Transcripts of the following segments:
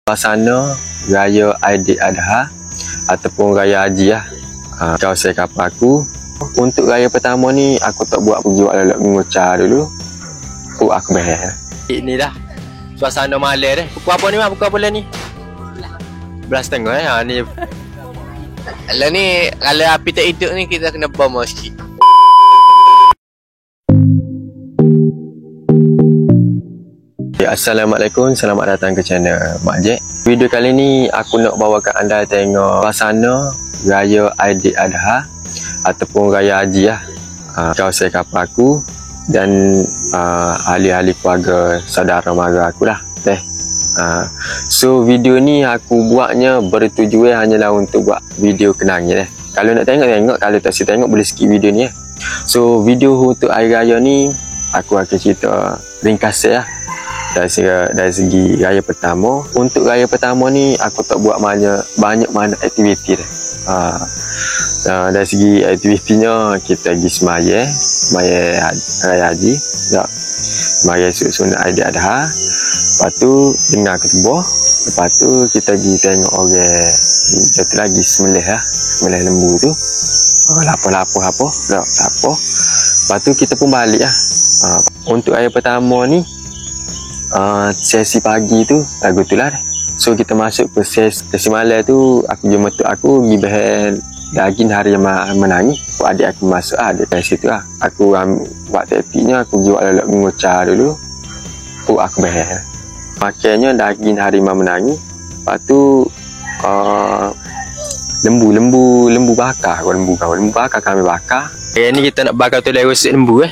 Suasana raya Aidiladha ataupun raya haji lah. Kau saya kapal aku. Untuk raya pertama ni aku tak buat pergi buat lalat mengucar dulu. Aku behel. Ini dah suasana malam dah. Pukul apa ni mah? Pukul apa ni? 11.30 ni. Kalau ni, kalau api tak hidup ni kita kena bom sikit. Assalamualaikum, selamat datang ke channel Mak Jack. Video kali ni aku nak bawakan anda tengok suasana raya Aidiladha ataupun raya haji lah. Kau saya kapal aku dan ahli-ahli keluarga saudara mara aku lah. So video ni aku buatnya bertujuan hanyalah untuk buat video kenangnya. Kalau nak tengok, kalau tak tengok boleh skip video ni. So video untuk hari raya ni aku akan cerita ringkas lah. Dari segi raya pertama. Untuk raya pertama ni aku tak buat banyak aktiviti dah. Dari segi aktivitinya kita pergi semaya raya haji, semaya sunat Aidiladha. Lepas tu dengar ketubah. Lepas tu kita pergi tengok orang jatuh lagi semelih lembu tu. Lapor apa. Lepas tu kita pun balik lah. Untuk raya pertama ni sesi pagi tu lagu tu lah. So kita masuk ke sesi malam tu. Aku jumpa tok aku pergi bahan daging hari yang menangi. Adik aku masuk adik dari situ lah. Aku buat taktiknya aku pergi buat lalat mengucar dulu. Aku bahan makanya daging harimau menangi. Lepas tu lembu bakar. Lembu bakar kami bakar. Hari ni kita nak bakar tu rusik lembu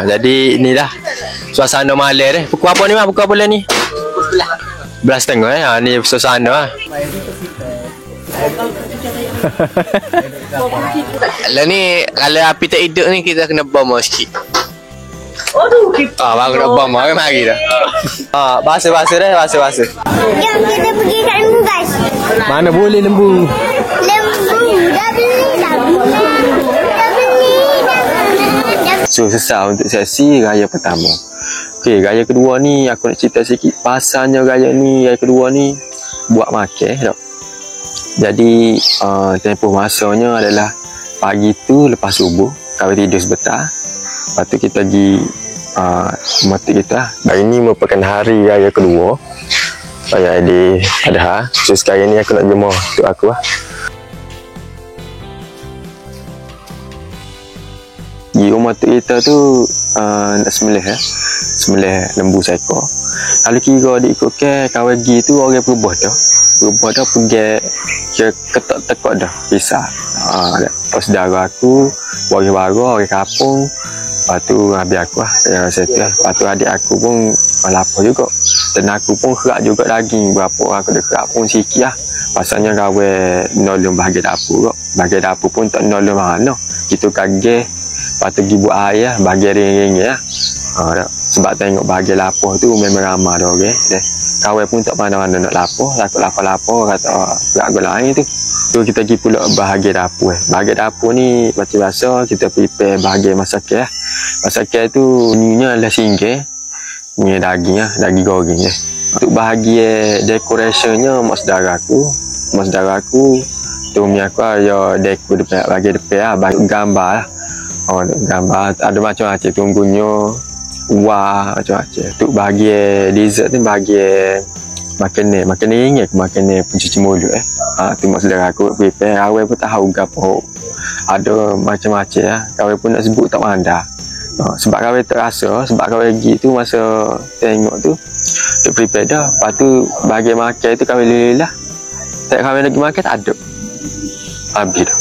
jadi inilah suasana malam Pukul apa ni mah? Pukul apa ni? 11.30 ni suasana Kalau ni, kalau api tak hidup ni kita kena bom sikit. Baru nak bom mari dah. Basuh dah, basuh. Jom kita pergi kat lembu guys. Mana boleh lembu? Dah beli. So selesai untuk sesi raya pertama. Okey, raya kedua ni aku nak cerita sikit pasalnya raya kedua ni buat makan tak. Jadi tempoh masanya adalah pagi tu lepas subuh, kami tidur sebentar. Lepas tu kita pergi mati kita. Hari ni merupakan hari raya kedua raya Aidiladha. So sekarang ni aku nak jemur untuk aku lah. Di rumah tu kita tu nak sembelih lembu seekor. Kalau kira diikutkan kawan gi tu orang perubah dah pergi ketak tekok dah pisah. Saudara aku, orang kampung. Lepas tu habis aku lah yang settle. Lepas tu adik aku pun lapar juga. Dan aku pun kerak juga daging. Berapa aku dah kerak pun sikit lah. Pasalnya kawan nolong bahagian dapur. Bahagian dapur pun tak nolong mana. Kita kaget. Lepas tu pergi buat air lah. Bahagian ring-ring lah. Sebab tengok bahagian lapar tu memang ramah dah orang. Kawan pun tak mana-mana nak lapar. Takut lapar kata kerak gula lain tu. So kita pergi pula bahagian dapur. Bahagian dapur ni macam biasa kita prepare bahagian masakan. Masakan tu bunyinya adalah singgah. Bunyi daging lah, daging goreng . Untuk bahagian decorationnya mak saudara aku tu mi aku ada dekor depan bahagian depan lah, bagi gambar lah. Gambar ada macam-macam tunggunya wah macam-macam. Untuk bahagian dessert ni bahagian makanan ringan makanan pencuci mulut tu mak saudara aku prepare. Awal pun tahu gapo ada macam-macam lah. Kawan pun nak sebut tak mandar. Sebab kawan tak rasa, sebab kawan pergi tu masa tengok tu dia prepare dah. Lepas tu bahagian makan tu kawan lilih. Tak kawan lagi makan tak ada. Habis dah.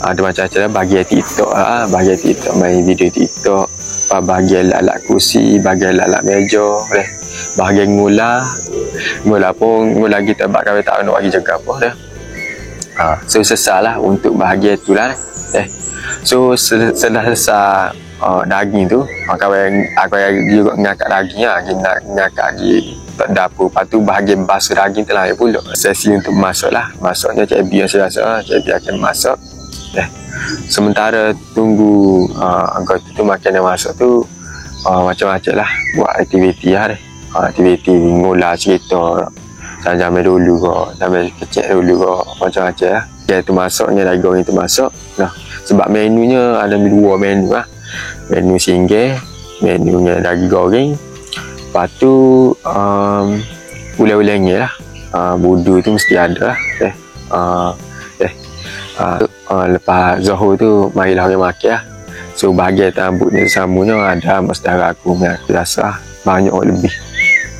Ada macam-macam lah. Bahagian TikTok main video TikTok. Bahagian alat kursi, bahagian alat meja. Bahagian ngula pun kita bak kawan tak nak bagi jaga apa dah. So selesai lah untuk bahagian tu lah. So setelah selesai daging tu, kawan juga ngakak daging lah. Ngakak lagi tak dapur. Lepas tu bahagian basuh daging telah pula. Sesi untuk masak lah. Masaknya Cik Abi yang saya rasa Cik Abi akan masak. Sementara tunggu anggota tu makan dan masak tu macam-macam lah buat aktiviti lah. Aktiviti ngolah cerita Jamai dulu ke, jamai kecil dulu ke, macam-macam lah. Dia tu masaknya, daging itu masak. Nah, sebab menunya ada 2 menu lah. Menu singgah, menunya daging goreng. Lepas tu, ulai-ulainya lah. Budu tu mesti ada lah. Lepas Zohor tu, marilah orang makan lah. So, bahagian tambutnya samunya ada saudara aku biasa banyak lebih.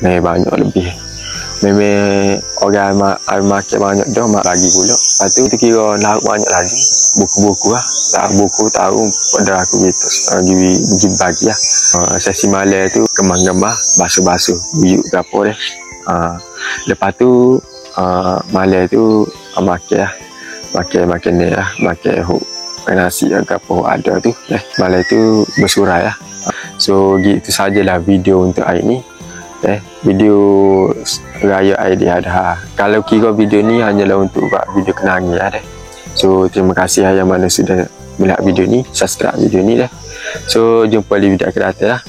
Banyak lebih. Memang orang makan banyak dah, mak bagi pula. Lepas tu kira lauk banyak lagi. Buku-buku lah. Buku tahu pada aku gitu. Pergi bagi lah. Sesi malam tu kembang-kembang, basuh-basuh. Buyuk ke apa deh. Lepas tu malam tu makan lah. Makan ni lah. Makan nasi ke apa ada tu. Malam tu bersurai lah. So gitu sajalah video untuk hari ni. Video raya Aidiladha. Kalau kira video ni hanyalah untuk buat video kenangan lah. So terima kasih yang mana sudah melihat video ni, subscribe video ni . So jumpa di video akan datang lah.